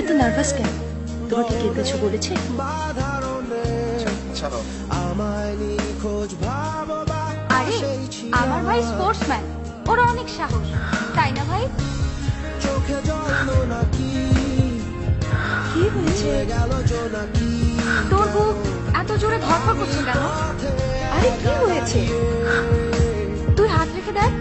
এত নার্ভাস কেন? তোমাকে কে কিছু বলেছে? আরে আমার ভাই স্পোর্টসম্যান, ওর অনেক সাহস, তাই না ভাই? কি হয়েছে? তোর বুক এত জোরে ধরফর করছে কেন? আরে কি হয়েছে? তুই হাত রেখে দেখ।